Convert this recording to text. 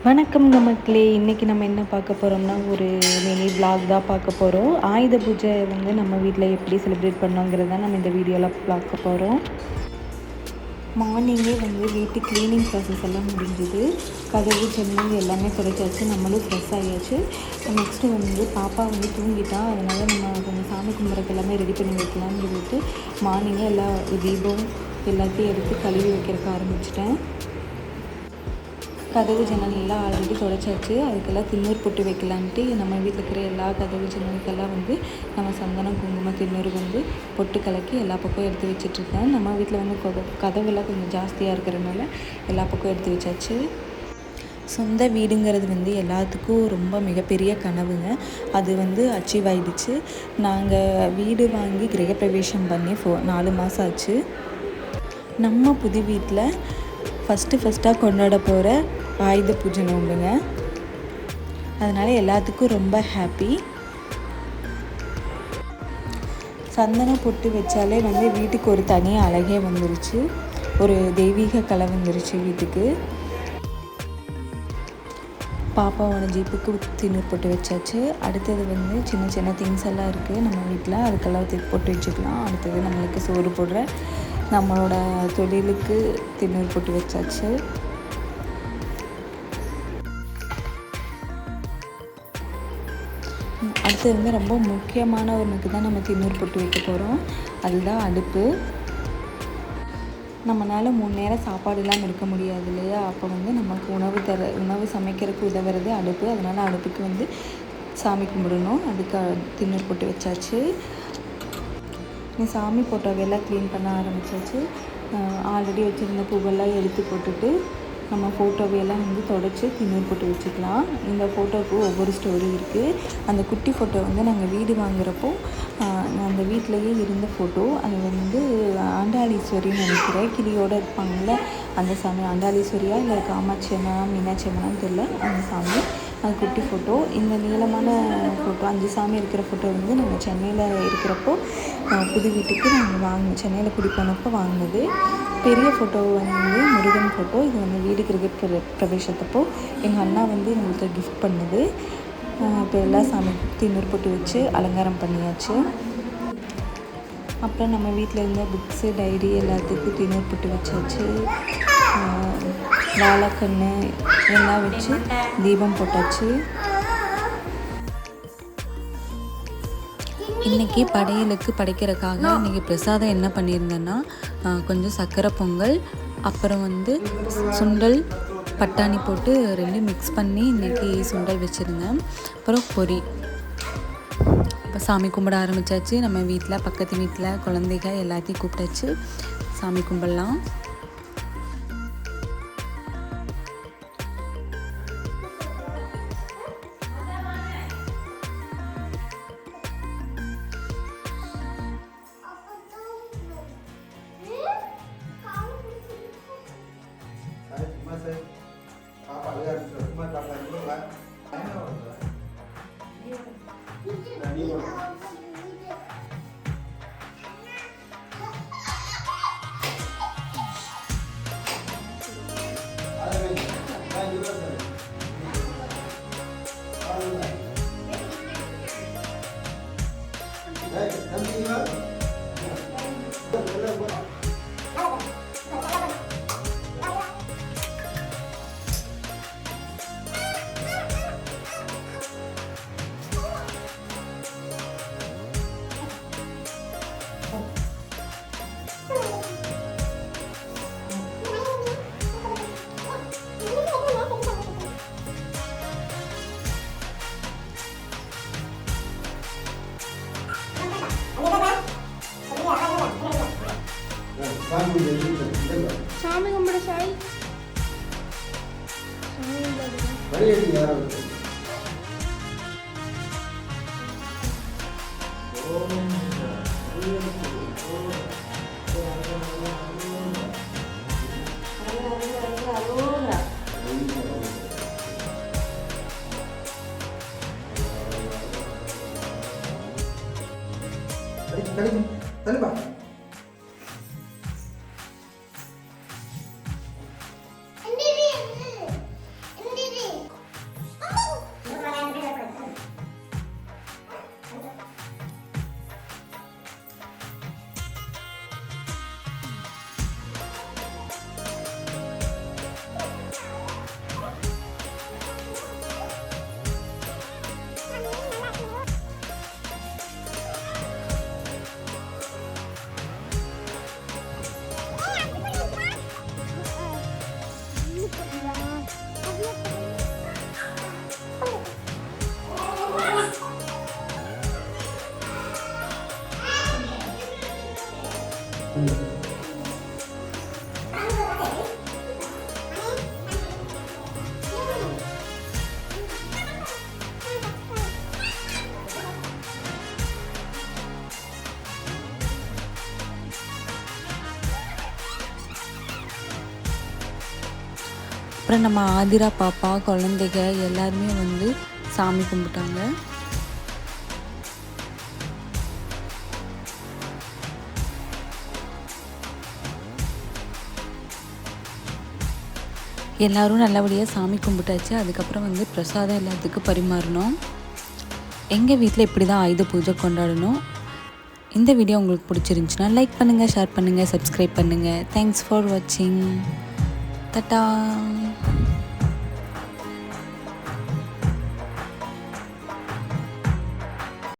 வணக்கம் மக்களே. இன்றைக்கி நம்ம என்ன பார்க்க போகிறோம்னா ஒரு மினி vlog தான் பார்க்க போகிறோம். ஆயுத பூஜை வந்து நம்ம வீட்டில் எப்படி செலிப்ரேட் பண்ணோங்கிறத நம்ம இந்த வீடியோவில் பார்க்க போகிறோம். மார்னிங்கே வந்து வீட்டு க்ளீனிங் ப்ராசஸ் எல்லாம் முடிஞ்சுது. கதவு ஜன்னல் எல்லாமே துடைச்சாச்சு. நம்மளும் ஃப்ரெஷ் ஆகியாச்சு. நெக்ஸ்ட்டு வந்து பாப்பா வந்து தூங்கிட்டா. அதனால் நம்ம கொஞ்சம் சாமி கும்பிட்றதுக்கு எல்லாமே ரெடி பண்ணி வைக்கலாம்னு சொல்லிட்டு மார்னிங்கே எல்லா தீபம் எல்லாத்தையும் எடுத்து கழுவி வைக்கிறதுக்கு ஆரம்பிச்சிட்டேன். கதவு ஜன்னல் எல்லாம் ஆல்ரெடி துடைச்சாச்சு. அதுக்கெல்லாம் திண்ணூறு பொட்டு வைக்கலான்ட்டு நம்ம வீட்டில் இருக்கிற எல்லா கதவு ஜன்னலுக்கெல்லாம் வந்து நம்ம சந்தனம் குங்குமம் திண்ணூறு வந்து பொட்டு கலக்கி எல்லா பக்கம் எடுத்து வச்சிட்ருக்கேன். நம்ம வீட்டில் வந்து கதவெல்லாம் கொஞ்சம் ஜாஸ்தியாக இருக்கிறதுனால எல்லா பக்கம் எடுத்து வச்சாச்சு. சொந்த வீடுங்கிறது வந்து எல்லாத்துக்கும் ரொம்ப மிகப்பெரிய கனவுங்க. அது வந்து அச்சீவ் ஆகிடுச்சு. நாங்கள் வீடு வாங்கி கிரகப்பிரவேசம் பண்ணி 4 மாதம் ஆச்சு. நம்ம புது வீட்டில் ஃபஸ்ட்டாக கொண்டாட போகிற ஆயுத பூஜை நோம்புங்க. அதனால் எல்லாத்துக்கும் ரொம்ப ஹாப்பி. சந்தனம் பொட்டு வச்சாலே வந்து வீட்டுக்கு ஒரு தனி அழகே வந்துருச்சு. ஒரு தெய்வீக கலை வந்துருச்சு வீட்டுக்கு. பாப்பாவோட ஜீப்புக்கு திண்ணூறு பொட்டு வச்சாச்சு. அடுத்தது வந்து சின்ன சின்ன திங்ஸ் எல்லாம் இருக்குது நம்ம வீட்டில். அதுக்கெல்லாம் பொட்டு வச்சுக்கலாம். அடுத்தது நம்மளுக்கு சோறு போடுற நம்மளோட தொழிலுக்கு திண்ணூறு பொட்டு வச்சாச்சு. அடுத்தது வந்து ரொம்ப முக்கியமான ஒன்றுக்கு தான் நம்ம திண்ணூறு பொட்டு வைக்க போகிறோம். அதுதான் அடுப்பு. நம்மளால் 3 நேரம் சாப்பாடுலாம் இருக்க முடியாது இல்லையா? அப்போ வந்து நமக்கு உணவு சமைக்கிறதுக்கு உதவுறது அடுப்பு. அதனால் அடுப்புக்கு வந்து சாமி கும்பிடணும். அதுக்கு திண்ணூறு பொட்டு வச்சாச்சு. சாமி ஃபோட்டோவெல்லாம் க்ளீன் பண்ண ஆரம்பித்தாச்சு. ஆல்ரெடி வச்சுருந்த பூவெல்லாம் எடுத்து போட்டுட்டு நம்ம ஃபோட்டோவையெல்லாம் வந்து தொடச்சி திண்ணூறு போட்டு வச்சுக்கலாம். இந்த ஃபோட்டோவுக்கு ஒவ்வொரு ஸ்டோரி இருக்குது. அந்த குட்டி ஃபோட்டோ வந்து நாங்கள் வீடு வாங்குகிறப்போ அந்த வீட்டிலையே இருந்த ஃபோட்டோ. அது வந்து ஆண்டாளீஸ்வரின்னு நினைக்கிறேன். கிளியோடு இருப்பாங்கள்ல அந்த சாமி. ஆண்டாளீஸ்வரியா இல்லை காமாட்சி அம்மா மீனாட்சி அம்மான்னு தெரியல. அந்த சாமி அது குட்டி ஃபோட்டோ. இந்த நீளமான ஃபோட்டோ 5 சாமி இருக்கிற ஃபோட்டோ வந்து நாங்கள் சென்னையில் இருக்கிறப்போ புது வீட்டுக்கு நாங்கள் சென்னையில் குடி போனப்போ வாங்கினது. பெரிய ஃபோட்டோ வந்து முருகன் ஃபோட்டோ. இது வந்து வீடு பிரவேசத்தப்போ எங்கள் அண்ணா வந்து எங்களுக்கு கிஃப்ட் பண்ணுது. இப்போ எல்லா சாமி திண்ணூறு பொட்டு வச்சு அலங்காரம் பண்ணியாச்சு. அப்புறம் நம்ம வீட்டில் இருந்த புக்ஸு டைரி எல்லாத்துக்கும் திண்ணூறு பொட்டு வச்சாச்சு. வாழைக்கன்று எல்லாம் வச்சு தீபம் போட்டாச்சு. இன்றைக்கி படையலுக்கு படைக்கிறதுக்காக இன்றைக்கி பிரசாதம் என்ன பண்ணியிருந்தேன்னா கொஞ்சம் சர்க்கரை பொங்கல், அப்புறம் வந்து சுண்டல் பட்டாணி போட்டு 2 மிக்ஸ் பண்ணி இன்றைக்கி சுண்டல் வச்சுருந்தேன். அப்புறம் பொரி. இப்போ சாமி கும்பிட ஆரம்பித்தாச்சு. நம்ம வீட்டில் பக்கத்து வீட்டில் குழந்தைங்க எல்லாத்தையும் கூப்பிட்டாச்சு. சாமி கும்பிடலாம். சாமி கும்பிட சாய் Tadi Pak. அப்புறம் நம்ம ஆதிரா பாப்பா குழந்தைங்க எல்லாருமே வந்து சாமி கும்பிட்டாங்க. எல்லோரும் நல்லபடியாக சாமி கும்பிட்டாச்சு. அதுக்கப்புறம் வந்து பிரசாதம் எல்லாத்துக்கும் பரிமாறணும். எங்கள் வீட்டில் இப்படி தான் ஆயுத பூஜை கொண்டாடணும். இந்த வீடியோ உங்களுக்கு பிடிச்சிருந்துச்சுன்னா லைக் பண்ணுங்கள், ஷேர் பண்ணுங்கள், சப்ஸ்கிரைப் பண்ணுங்கள். தேங்க்ஸ் ஃபார் வாட்சிங். தட்டா.